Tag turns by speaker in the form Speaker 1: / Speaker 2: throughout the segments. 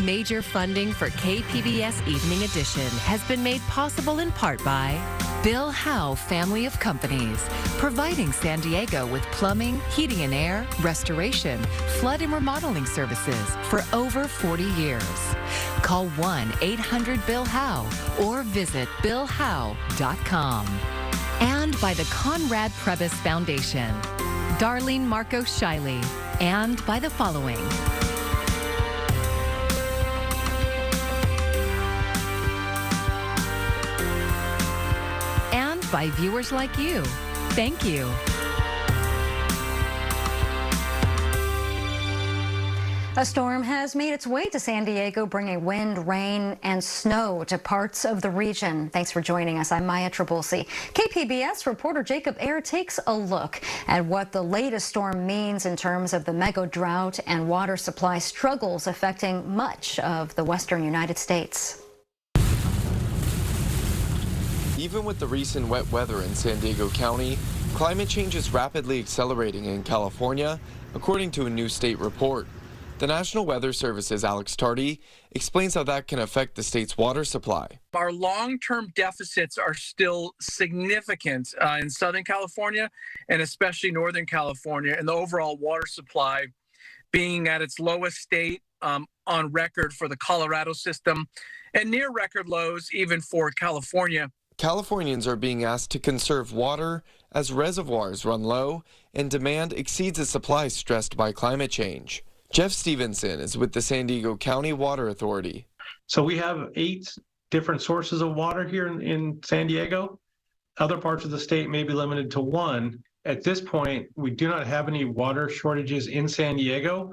Speaker 1: Major funding for KPBS Evening Edition has been made possible in part by Bill Howe Family of Companies, providing San Diego with plumbing, heating and air, restoration, flood and remodeling services for over 40 years. Call 1-800-BILL-HOWE or visit billhowe.com. And by the Conrad Prebys Foundation, Darlene Marco Shiley, and by the following. And by viewers like you. Thank you.
Speaker 2: A storm has made its way to San Diego, bringing wind, rain, and snow to parts of the region. Thanks for joining us. I'm Maya Trabulsi. KPBS reporter Jacob Ayer takes a look at what the latest storm means in terms of the mega drought and water supply struggles affecting much of the western United States.
Speaker 3: Even with the recent wet weather in San Diego County, climate change is rapidly accelerating in California, according to a new state report. The National Weather Service's Alex Tardy explains how that can affect the state's water supply.
Speaker 4: Our long-term deficits are still significant in Southern California and especially Northern California, and the overall water supply being at its lowest state on record for the Colorado system and near record lows even for California.
Speaker 3: Californians are being asked to conserve water as reservoirs run low and demand exceeds the supply stressed by climate change. Jeff Stevenson is with the San Diego County Water Authority.
Speaker 5: So we have 8 different sources of water here in San Diego. Other parts of the state may be limited to 1. At this point, we do not have any water shortages in San Diego.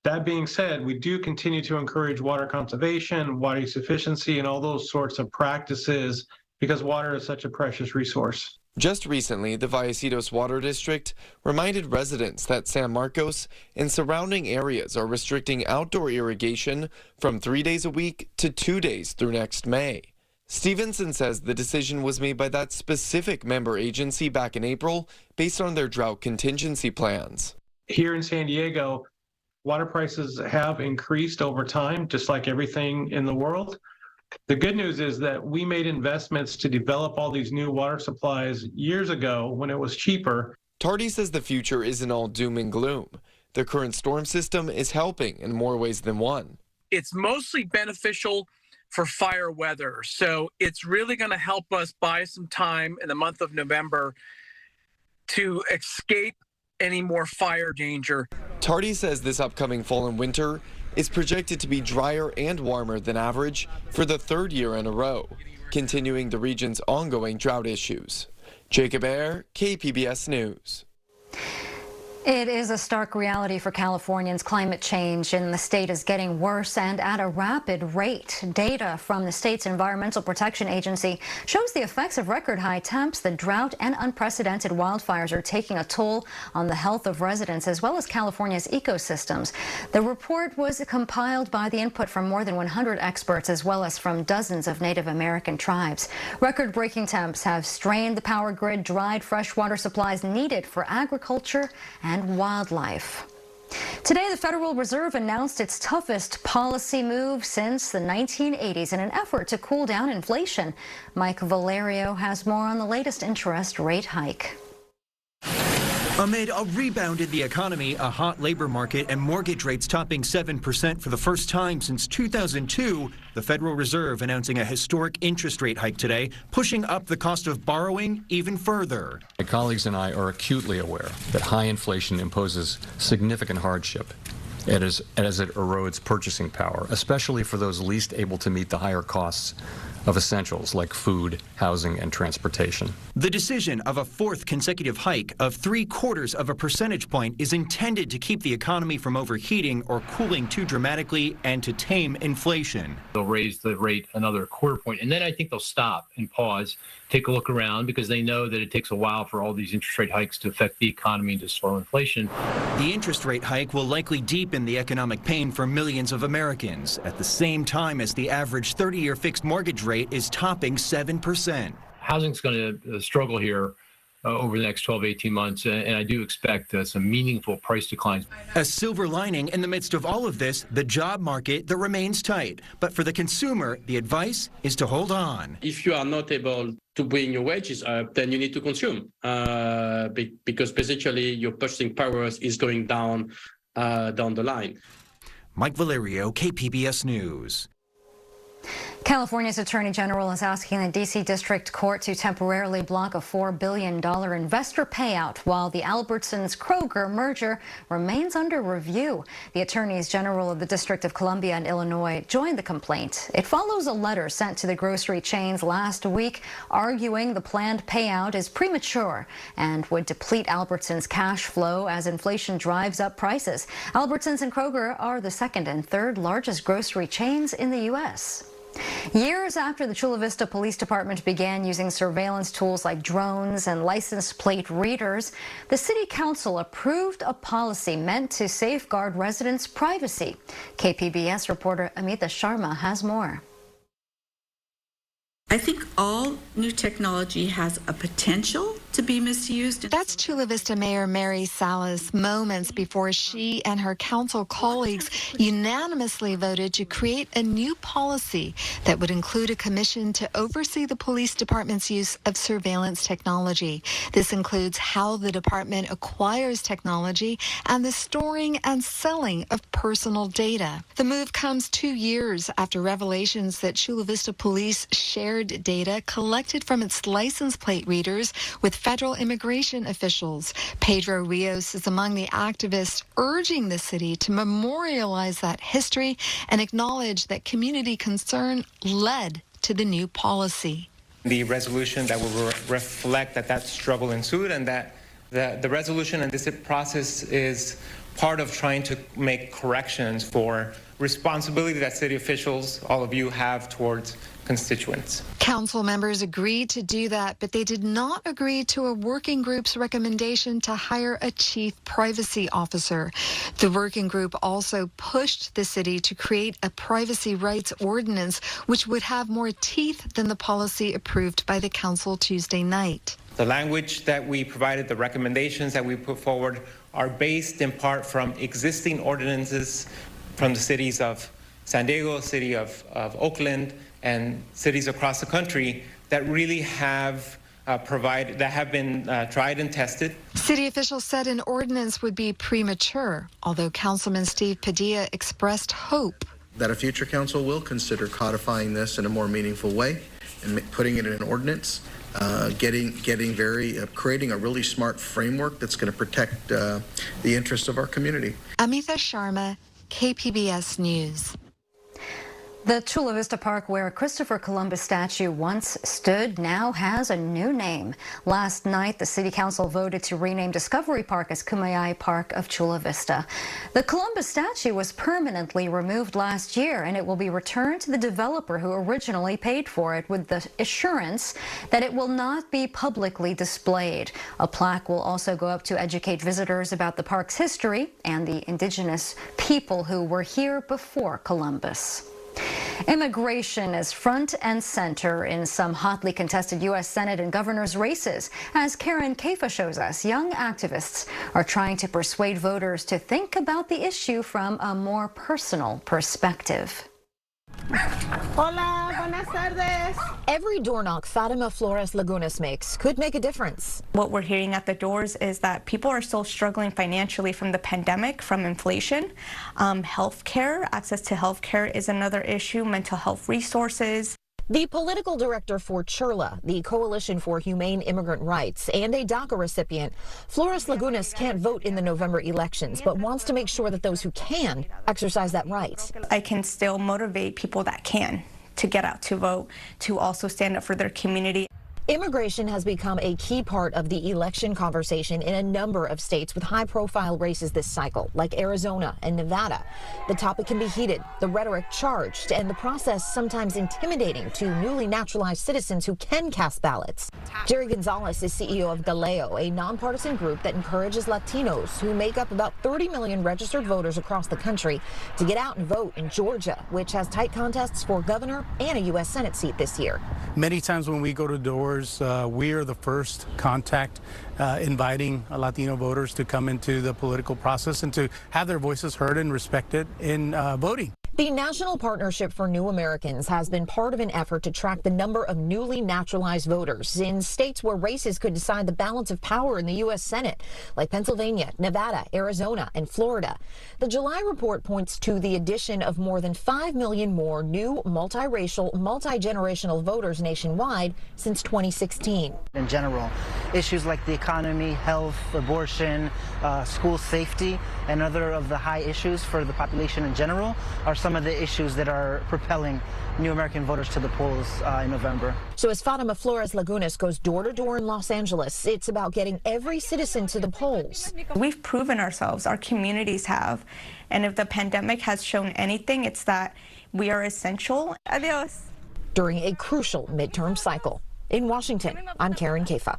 Speaker 5: That being said, we do continue to encourage water conservation, water sufficiency, and all those sorts of practices because water is such a precious resource.
Speaker 3: Just recently, the Vallecitos Water District reminded residents that San Marcos and surrounding areas are restricting outdoor irrigation from 3 days a week to 2 days through next May. Stevenson says the decision was made by that specific member agency back in April based on their drought contingency plans.
Speaker 5: Here in San Diego, water prices have increased over time, just like everything in the world. The good news is that we made investments to develop all these new water supplies years ago when it was cheaper.
Speaker 3: Tardy says the future isn't all doom and gloom. The current storm system is helping in more ways than one.
Speaker 4: It's mostly beneficial for fire weather, so it's really going to help us buy some time in the month of November to escape any more fire danger.
Speaker 3: Tardy says this upcoming fall and winter is projected to be drier and warmer than average for the 3rd year in a row, continuing the region's ongoing drought issues. Jacob Ayer, KPBS News.
Speaker 2: It is a stark reality for Californians. Climate change in the state is getting worse and at a rapid rate. Data from the state's Environmental Protection Agency shows the effects of record high temps, the drought, and unprecedented wildfires are taking a toll on the health of residents as well as California's ecosystems. The report was compiled by the input from more than 100 experts as well as from dozens of Native American tribes. Record-breaking temps have strained the power grid, dried freshwater supplies needed for agriculture and wildlife. Today, the Federal Reserve announced its toughest policy move since the 1980s in an effort to cool down inflation. Mike Valerio has more on the latest interest rate hike.
Speaker 6: Amid a rebound in the economy, a hot labor market, and mortgage rates topping 7% for the first time since 2002, the Federal Reserve announcing a historic interest rate hike today, pushing up the cost of borrowing even further.
Speaker 7: My colleagues and I are acutely aware that high inflation imposes significant hardship as it erodes purchasing power, especially for those least able to meet the higher costs of essentials like food, housing, and transportation.
Speaker 6: The decision of a 4th consecutive hike of 3/4 of a percentage point is intended to keep the economy from overheating or cooling too dramatically and to tame inflation.
Speaker 8: They'll raise the rate another 1/4 point, and then I think they'll stop and pause, take a look around, because they know that it takes a while for all these interest rate hikes to affect the economy and to slow inflation.
Speaker 6: The interest rate hike will likely deepen the economic pain for millions of Americans at the same time as the average 30-year fixed mortgage rate is topping 7%.
Speaker 8: Housing's going to struggle here over the next 12, 18 months, and I do expect some meaningful price declines.
Speaker 6: A silver lining in the midst of all of this, the job market that remains tight. But for the consumer, the advice is to hold on.
Speaker 9: If you are not able to bring your wages up, then you need to consume because basically your purchasing power is going down the line.
Speaker 6: Mike Valerio, KPBS News.
Speaker 2: California's Attorney General is asking the D.C. District Court to temporarily block a $4 billion investor payout while the Albertsons-Kroger merger remains under review. The Attorneys General of the District of Columbia and Illinois joined the complaint. It follows a letter sent to the grocery chains last week arguing the planned payout is premature and would deplete Albertsons' cash flow as inflation drives up prices. Albertsons and Kroger are the second and third largest grocery chains in the U.S. Years after the Chula Vista Police Department began using surveillance tools like drones and license plate readers, the City Council approved a policy meant to safeguard residents' privacy. KPBS reporter Amita Sharma has more.
Speaker 10: I think all new technology has a potential to be misused.
Speaker 11: That's Chula Vista Mayor Mary Salas moments before she and her council colleagues unanimously voted to create a new policy that would include a commission to oversee the police department's use of surveillance technology. This includes how the department acquires technology and the storing and selling of personal data. The move comes 2 years after revelations that Chula Vista Police shared data collected from its license plate readers with federal immigration officials. Pedro Rios is among the activists urging the city to memorialize that history and acknowledge that community concern led to the new policy.
Speaker 12: The resolution that will reflect that struggle ensued and that the resolution and this process is part of trying to make corrections for responsibility that city officials, all of you, have towards constituents.
Speaker 11: Council members agreed to do that, but they did not agree to a working group's recommendation to hire a chief privacy officer. The working group also pushed the city to create a privacy rights ordinance, which would have more teeth than the policy approved by the council Tuesday night.
Speaker 12: The language that we provided, the recommendations that we put forward, are based in part from existing ordinances from the cities of San Diego, city of Oakland, and cities across the country that really have been tried and tested.
Speaker 11: City officials said an ordinance would be premature, although Councilman Steve Padilla expressed hope
Speaker 13: that a future council will consider codifying this in a more meaningful way and putting it in an ordinance, creating a really smart framework that's going to protect the interests of our community.
Speaker 11: Amita Sharma, KPBS News.
Speaker 2: The Chula Vista Park, where a Christopher Columbus statue once stood, now has a new name. Last night, the City Council voted to rename Discovery Park as Kumeyaay Park of Chula Vista. The Columbus statue was permanently removed last year, and it will be returned to the developer who originally paid for it, with the assurance that it will not be publicly displayed. A plaque will also go up to educate visitors about the park's history and the indigenous people who were here before Columbus. Immigration is front and center in some hotly contested U.S. Senate and governor's races. As Karen Kaifa shows us, young activists are trying to persuade voters to think about the issue from a more personal perspective.
Speaker 14: Hola, buenas tardes. Every door knock Fatima Flores Lagunas makes could make a difference.
Speaker 15: What we're hearing at the doors is that people are still struggling financially from the pandemic, from inflation. Healthcare, access to healthcare is another issue, mental health resources.
Speaker 14: The political director for Chula, the Coalition for Humane Immigrant Rights, and a DACA recipient, Flores Lagunas can't vote in the November elections, but wants to make sure that those who can exercise that right.
Speaker 15: I can still motivate people that can to get out to vote, to also stand up for their community.
Speaker 14: Immigration has become a key part of the election conversation in a number of states with high-profile races this cycle, like Arizona and Nevada. The topic can be heated, the rhetoric charged, and the process sometimes intimidating to newly naturalized citizens who can cast ballots. Jerry Gonzalez is CEO of Galeo, a nonpartisan group that encourages Latinos, who make up about 30 million registered voters across the country, to get out and vote in Georgia, which has tight contests for governor and a U.S. Senate seat this year.
Speaker 16: Many times when we go to doors, voters. We are the first contact inviting Latino voters to come into the political process and to have their voices heard and respected in voting.
Speaker 14: The National Partnership for New Americans has been part of an effort to track the number of newly naturalized voters in states where races could decide the balance of power in the U.S. Senate, like Pennsylvania, Nevada, Arizona, and Florida. The July report points to the addition of more than 5 million more new multiracial, multi-generational voters nationwide since 2016.
Speaker 17: In general, issues like the economy, health, abortion, school safety, and other of the high issues for the population in general are some of the issues that are propelling new American voters to the polls in November.
Speaker 14: So as Fatima Flores Lagunas goes door to door in Los Angeles, it's about getting every citizen to the polls.
Speaker 15: We've proven ourselves, our communities have, and if the pandemic has shown anything, it's that we are essential. Adios.
Speaker 14: During a crucial midterm cycle. In Washington, I'm Karen Kafa.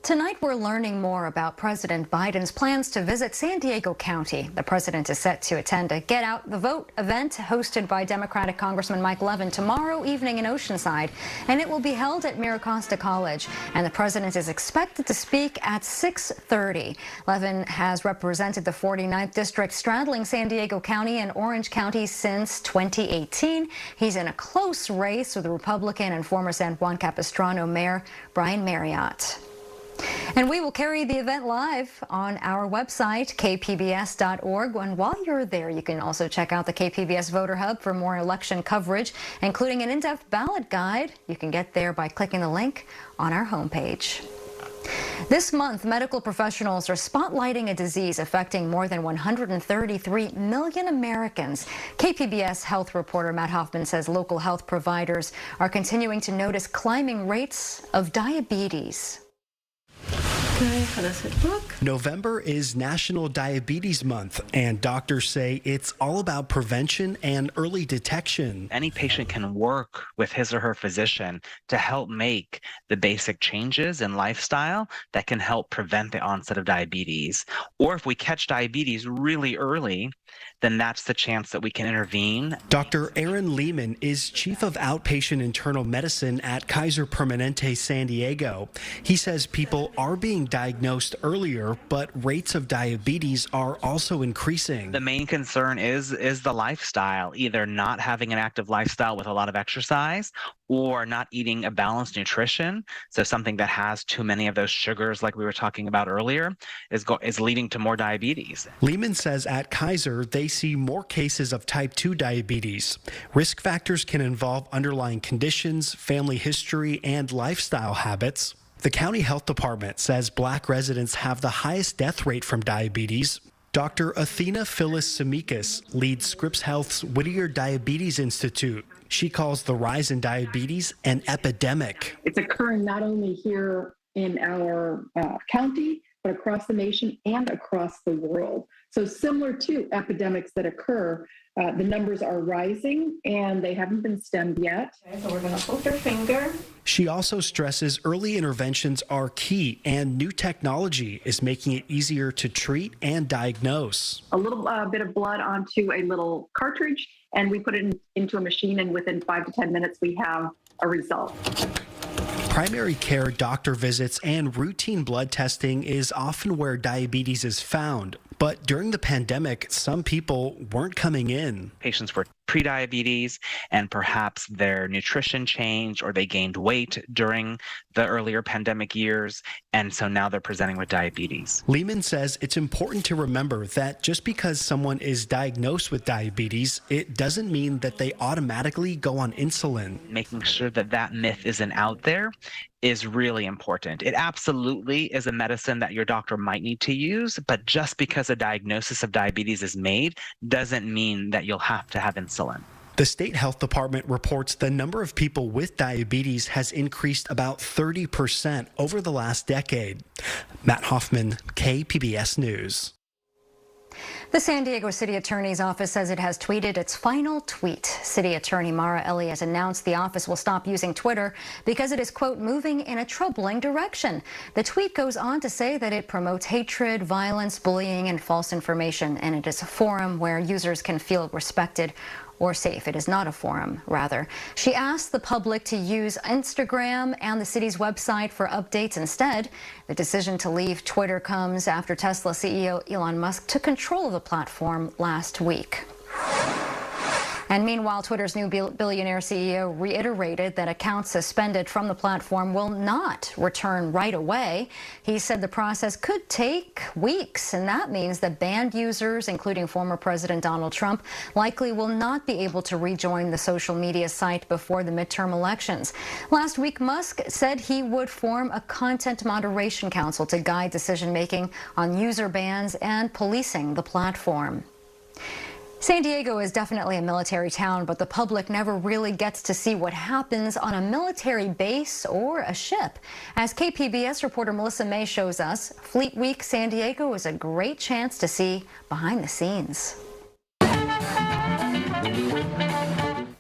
Speaker 2: Tonight, we're learning more about President Biden's plans to visit San Diego County. The president is set to attend a Get Out the Vote event hosted by Democratic Congressman Mike Levin tomorrow evening in Oceanside, and it will be held at Miracosta College. And the president is expected to speak at 6:30. Levin has represented the 49th district straddling San Diego County and Orange County since 2018. He's in a close race with the Republican and former San Juan Capistrano Mayor Brian Marriott. And we will carry the event live on our website, kpbs.org. And while you're there, you can also check out the KPBS Voter Hub for more election coverage, including an in-depth ballot guide. You can get there by clicking the link on our homepage. This month, medical professionals are spotlighting a disease affecting more than 133 million Americans. KPBS health reporter Matt Hoffman says local health providers are continuing to notice climbing rates of diabetes.
Speaker 18: Okay, how does it look? November is National Diabetes Month, and doctors say it's all about prevention and early detection.
Speaker 19: Any patient can work with his or her physician to help make the basic changes in lifestyle that can help prevent the onset of diabetes. Or if we catch diabetes really early, then that's the chance that we can intervene.
Speaker 18: Dr. Aaron Lehman is chief of outpatient internal medicine at Kaiser Permanente San Diego. He says people are being diagnosed earlier, but rates of diabetes are also increasing.
Speaker 19: The main concern is the lifestyle, either not having an active lifestyle with a lot of exercise or not eating a balanced nutrition. So something that has too many of those sugars, like we were talking about earlier, is leading to more diabetes.
Speaker 18: Lehman says at Kaiser, they see more cases of type 2 diabetes. Risk factors can involve underlying conditions, family history, and lifestyle habits. The county health department says Black residents have the highest death rate from diabetes. Dr. Athena Phyllis Semikis leads Scripps Health's Whittier Diabetes Institute. She calls the rise in diabetes an epidemic.
Speaker 20: It's occurring not only here in our county, but across the nation and across the world. So similar to epidemics that occur, the numbers are rising and they haven't been stemmed yet.
Speaker 15: Okay, so we're going to hold your finger.
Speaker 18: She also stresses early interventions are key and new technology is making it easier to treat and diagnose.
Speaker 20: A little bit of blood onto a little cartridge and we put it into a machine, and within 5 to 10 minutes we have a result.
Speaker 18: Primary care, doctor visits, and routine blood testing is often where diabetes is found. But during the pandemic, some people weren't coming in.
Speaker 19: Patients were prediabetes and perhaps their nutrition changed or they gained weight during the earlier pandemic years, and so now they're presenting with diabetes.
Speaker 18: Lehman says it's important to remember that just because someone is diagnosed with diabetes, it doesn't mean that they automatically go on insulin.
Speaker 19: Making sure that that myth isn't out there is really important. It absolutely is a medicine that your doctor might need to use, but just because a diagnosis of diabetes is made doesn't mean that you'll have to have insulin.
Speaker 18: The state health department reports the number of people with diabetes has increased about 30% over the last decade. Matt Hoffman, KPBS News.
Speaker 2: The San Diego City Attorney's Office says it has tweeted its final tweet. City Attorney Mara Elias announced the office will stop using Twitter because it is, quote, moving in a troubling direction. The tweet goes on to say that it promotes hatred, violence, bullying, and false information, and it is a forum where users can feel respected or safe. It is not a forum, rather. She asked the public to use Instagram and the city's website for updates instead. The decision to leave Twitter comes after Tesla CEO Elon Musk took control of the platform last week. And meanwhile, Twitter's new billionaire CEO reiterated that accounts suspended from the platform will not return right away. He said the process could take weeks, and that means that banned users, including former President Donald Trump, likely will not be able to rejoin the social media site before the midterm elections. Last week, Musk said he would form a content moderation council to guide decision-making on user bans and policing the platform. San Diego is definitely a military town, but the public never really gets to see what happens on a military base or a ship. As KPBS reporter Melissa May shows us, Fleet Week San Diego is a great chance to see behind the scenes.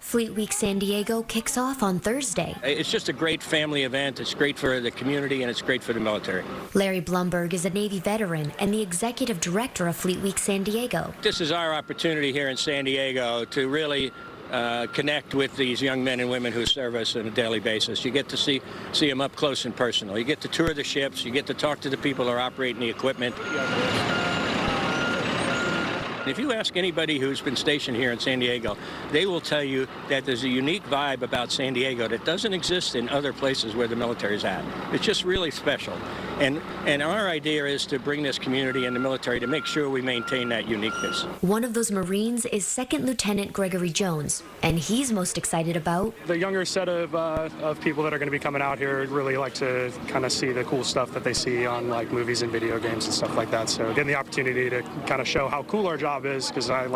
Speaker 21: Fleet Week San Diego kicks off on Thursday.
Speaker 22: It's just a great family event. It's great for the community and it's great for the military.
Speaker 21: Larry Blumberg is a Navy veteran and the executive director of Fleet Week San Diego.
Speaker 22: This is our opportunity here in San Diego to really connect with these young men and women who serve us on a daily basis. You get to see them up close and personal. You get to tour the ships. You get to talk to the people who are operating the equipment. If you ask anybody who's been stationed here in San Diego, they will tell you that there's a unique vibe about San Diego that doesn't exist in other places where the military's at. It's just really special. And our idea is to bring this community and the military to make sure we maintain that uniqueness.
Speaker 21: One of those Marines is Second Lieutenant Gregory Jones, and he's most excited about
Speaker 23: the younger set of people that are going to be coming out here. Really like to kind of see the cool stuff that they see on like movies and video games and stuff like that. So getting the opportunity to kind of show how cool our job is, because I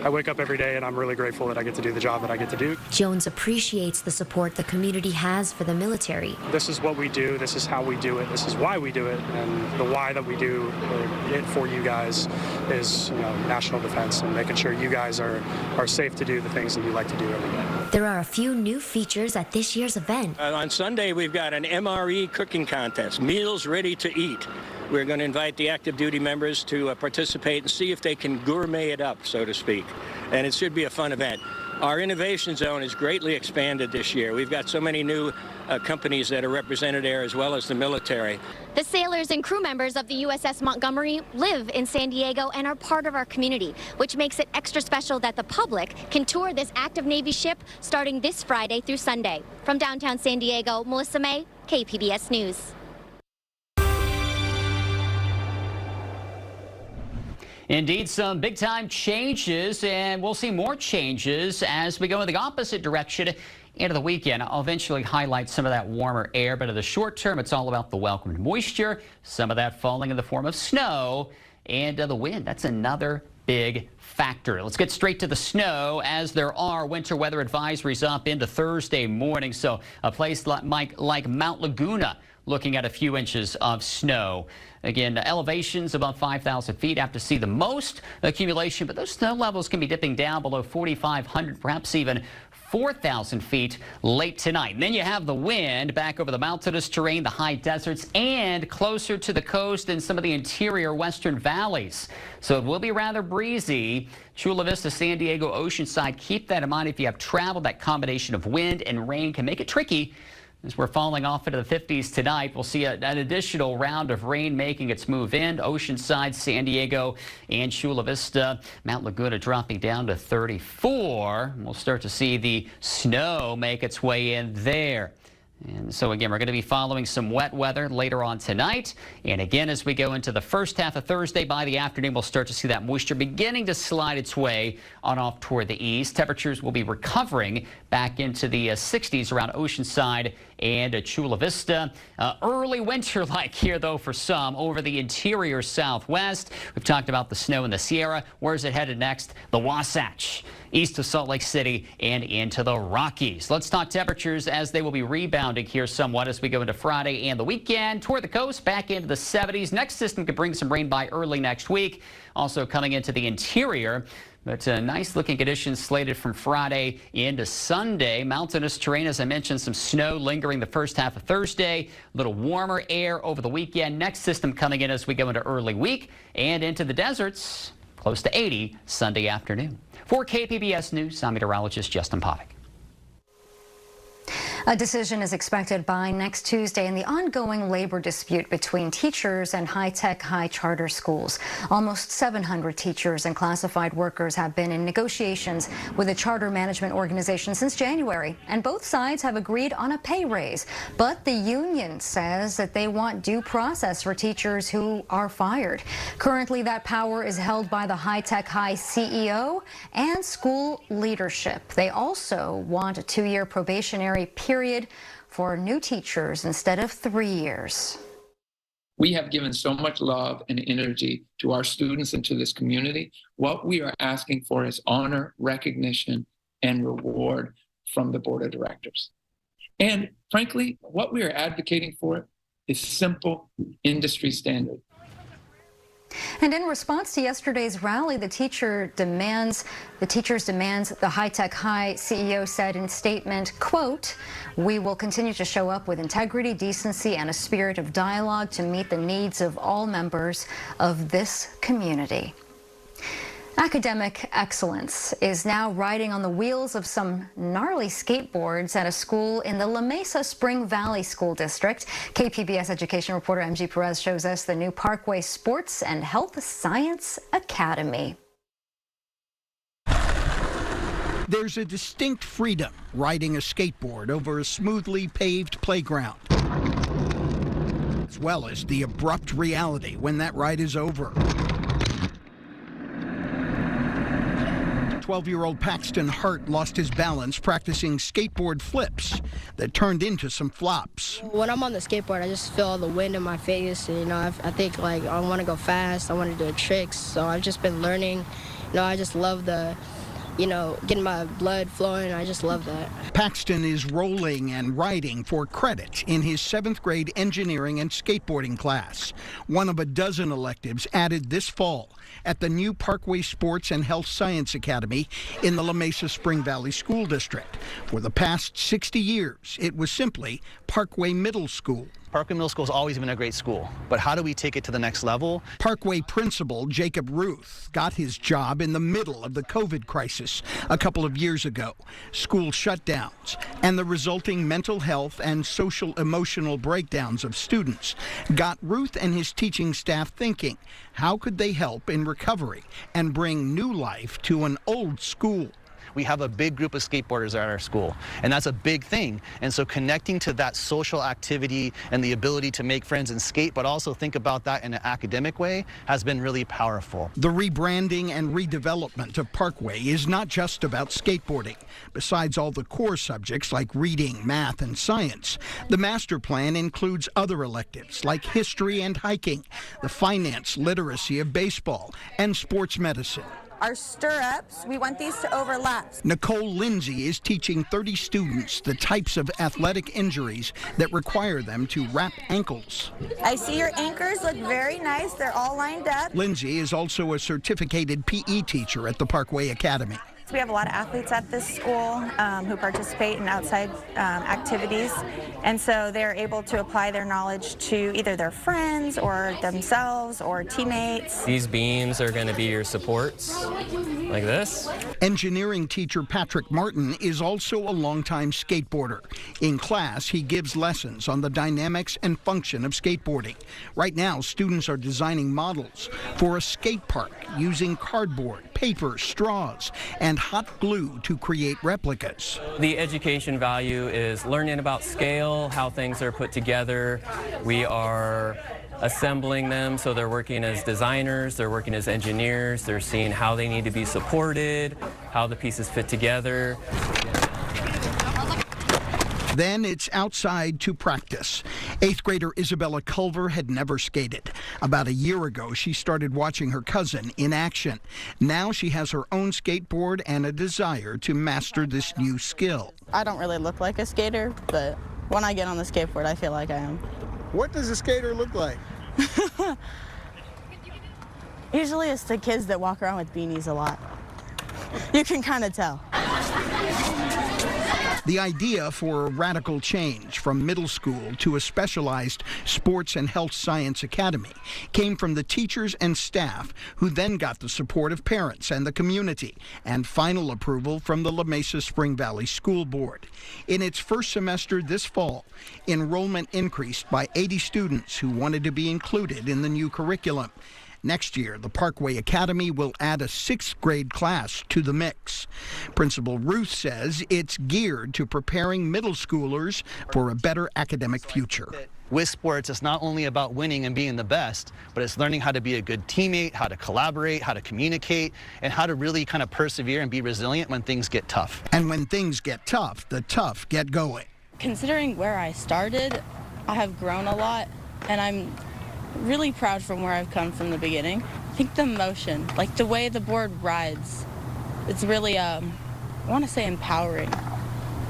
Speaker 23: wake up every day and I'm really grateful that I get to do the job that I get to do.
Speaker 21: Jones appreciates the support the community has for the military.
Speaker 23: This is what we do. This is how we do it. This is why we do it. And the why that we do it for you guys is, national defense and making sure you guys are safe to do the things that you like to do every day.
Speaker 21: There are a few new features at this year's event.
Speaker 22: On Sunday, we've got an MRE cooking contest, meals ready to eat. We're going to invite the active duty members to participate and see if they can gourmet it up, so to speak. And it should be a fun event. Our innovation zone is greatly expanded this year. We've got so many new companies that are represented there, as well as the military.
Speaker 24: The sailors and crew members of the USS Montgomery live in San Diego and are part of our community, which makes it extra special that the public can tour this active Navy ship starting this Friday through Sunday. From downtown San Diego, Melissa May, KPBS News.
Speaker 25: Indeed, some big-time changes, and we'll see more changes as we go in the opposite direction into the weekend. I'll eventually highlight some of that warmer air, but in the short term, it's all about the welcomed moisture, some of that falling in the form of snow, and the wind. That's another big factor. Let's get straight to the snow, as there are winter weather advisories up into Thursday morning. So a place like Mount Laguna looking at a few inches of snow. Again, elevations above 5,000 feet have to see the most accumulation, but those snow levels can be dipping down below 4,500, perhaps even 4,000 feet late tonight. And then you have the wind back over the mountainous terrain, the high deserts, and closer to the coast in some of the interior western valleys. So it will be rather breezy. Chula Vista, San Diego, Oceanside, keep that in mind if you have travel. That combination of wind and rain can make it tricky. As we're falling off into the 50s tonight, we'll see an additional round of rain making its move in. Oceanside, San Diego, and Chula Vista. Mount Laguna dropping down to 34. We'll start to see the snow make its way in there. And so again, we're going to be following some wet weather later on tonight. And again, as we go into the first half of Thursday, by the afternoon, we'll start to see that moisture beginning to slide its way on off toward the east. Temperatures will be recovering back into the 60s around Oceanside and Chula Vista. Early winter-like here, though, for some over the interior southwest. We've talked about the snow in the Sierra. Where's it headed next? The Wasatch, east of Salt Lake City and into the Rockies. Let's talk temperatures, as they will be rebounding here somewhat as we go into Friday and the weekend. Toward the coast, back into the 70s. Next system could bring some rain by early next week. Also coming into the interior. But nice looking conditions slated from Friday into Sunday. Mountainous terrain, as I mentioned, some snow lingering the first half of Thursday. A little warmer air over the weekend. Next system coming in as we go into early week and into the deserts. close to 80 Sunday afternoon. For KPBS News, I'm meteorologist Justin Povick.
Speaker 2: A decision is expected by next Tuesday in the ongoing labor dispute between teachers and high-tech high charter schools. Almost 700 teachers and classified workers have been in negotiations with the charter management organization since January, and both sides have agreed on a pay raise. But the union says that they want due process for teachers who are fired. Currently, that power is held by the high-tech high CEO and school leadership. They also want a 2-year probationary period for new teachers instead of 3 years.
Speaker 1: We have given so much love and energy to our students and to this community. What we are asking for is honor, recognition, and reward from the board of directors. And frankly, what we are advocating for is simple industry standard.
Speaker 2: And in response to yesterday's rally, the teachers' demands, the high-tech high CEO said in statement, quote, "We will continue to show up with integrity, decency, and a spirit of dialogue to meet the needs of all members of this community." Academic excellence is now riding on the wheels of some gnarly skateboards at a school in the La Mesa Spring Valley School District. KPBS education reporter MG Perez shows us the new Parkway Sports and Health Science Academy.
Speaker 3: There's a distinct freedom riding a skateboard over a smoothly paved playground, as well as the abrupt reality when that ride is over. 12-year-old Paxton Hart lost his balance practicing skateboard flips that turned into some flops.
Speaker 4: When I'm on the skateboard, I just feel all the wind in my face. And, I think like I want to go fast. I want to do tricks. So I've just been learning. I just love the, getting my blood flowing. I just love that.
Speaker 3: Paxton is rolling and riding for credit in his 7th grade engineering and skateboarding class, one of a dozen electives added this fall at the new Parkway Sports and Health Science Academy in the La Mesa Spring Valley School District. For the past 60 years, it was simply Parkway Middle School.
Speaker 5: Parkway Middle School has always been a great school, but how do we take it to the next level?
Speaker 3: Parkway principal Jacob Ruth got his job in the middle of the COVID crisis a couple of years ago. School shutdowns and the resulting mental health and social emotional breakdowns of students got Ruth and his teaching staff thinking, how could they help in recovery and bring new life to an old school?
Speaker 5: We have a big group of skateboarders at our school, and that's a big thing. And so connecting to that social activity and the ability to make friends and skate, but also think about that in an academic way, has been really powerful.
Speaker 3: The rebranding and redevelopment of Parkway is not just about skateboarding. Besides all the core subjects like reading, math, and science, the master plan includes other electives like history and hiking, the finance literacy of baseball, and sports medicine.
Speaker 7: Our stirrups, we want these to overlap.
Speaker 3: Nicole Lindsay is teaching 30 students the types of athletic injuries that require them to wrap ankles.
Speaker 7: I see your anchors look very nice. They're all lined up.
Speaker 3: Lindsay is also a certificated PE teacher at the Parkway Academy.
Speaker 7: We have a lot of athletes at this school who participate in outside activities, and so they're able to apply their knowledge to either their friends or themselves or teammates.
Speaker 26: These beams are going to be your supports, like this.
Speaker 3: Engineering teacher Patrick Martin is also a longtime skateboarder. In class, he gives lessons on the dynamics and function of skateboarding. Right now, students are designing models for a skate park using cardboard, paper, straws, and hot glue to create replicas.
Speaker 26: The education value is learning about scale, how things are put together. We are assembling them, so they're working as designers, they're working as engineers, they're seeing how they need to be supported, how the pieces fit together.
Speaker 3: Then it's outside to practice. 8th grader Isabella Culver had never skated. About a year ago, she started watching her cousin in action. Now she has her own skateboard and a desire to master this new skill.
Speaker 27: I don't really look like a skater, but when I get on the skateboard, I feel like I am.
Speaker 3: What does a skater look like?
Speaker 27: Usually it's the kids that walk around with beanies a lot. You can kind of tell.
Speaker 3: The idea for a radical change from middle school to a specialized sports and health science academy came from the teachers and staff, who then got the support of parents and the community, and final approval from the La Mesa Spring Valley School Board. In its first semester this fall, enrollment increased by 80 students who wanted to be included in the new curriculum. Next year, the Parkway Academy will add a 6th grade class to the mix. Principal Ruth says it's geared to preparing middle schoolers for a better academic future.
Speaker 5: With sports, it's not only about winning and being the best, but it's learning how to be a good teammate, how to collaborate, how to communicate, and how to really kind of persevere and be resilient when things get tough.
Speaker 3: And when things get tough, the tough get going.
Speaker 27: Considering where I started, I have grown a lot, and I'm really proud from where I've come from the beginning. I think the motion, like the way the board rides, it's really, I want to say empowering.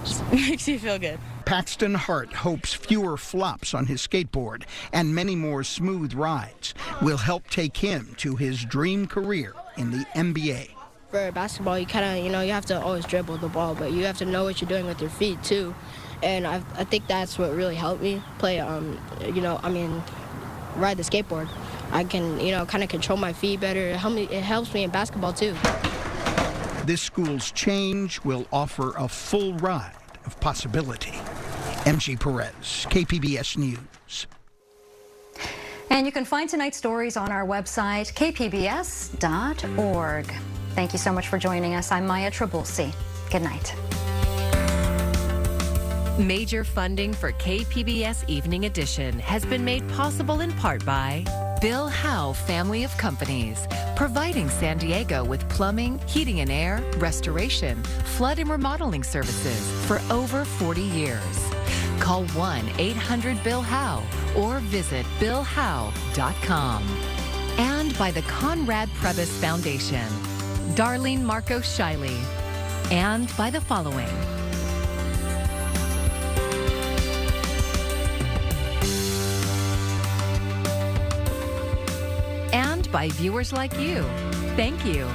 Speaker 27: Just makes you feel good.
Speaker 3: Paxton Hart hopes fewer flops on his skateboard and many more smooth rides will help take him to his dream career in the NBA.
Speaker 4: For basketball, you kind of, you have to always dribble the ball, but you have to know what you're doing with your feet too. And I think that's what really helped me play, ride the skateboard. I can, kind of control my feet better. It helps me in basketball too.
Speaker 3: This school's change will offer a full ride of possibility. MG Perez, KPBS News.
Speaker 2: And you can find tonight's stories on our website, kpbs.org. Thank you so much for joining us. I'm Maya Trabulsi. Good night.
Speaker 6: Major funding for KPBS Evening Edition has been made possible in part by Bill Howe Family of Companies, providing San Diego with plumbing, heating and air, restoration, flood and remodeling services for over 40 years. Call 1-800-BILL-HOWE or visit billhowe.com. And by the Conrad Prebys Foundation, Darlene Marcos Shiley, and by the following: and by viewers like you. Thank you.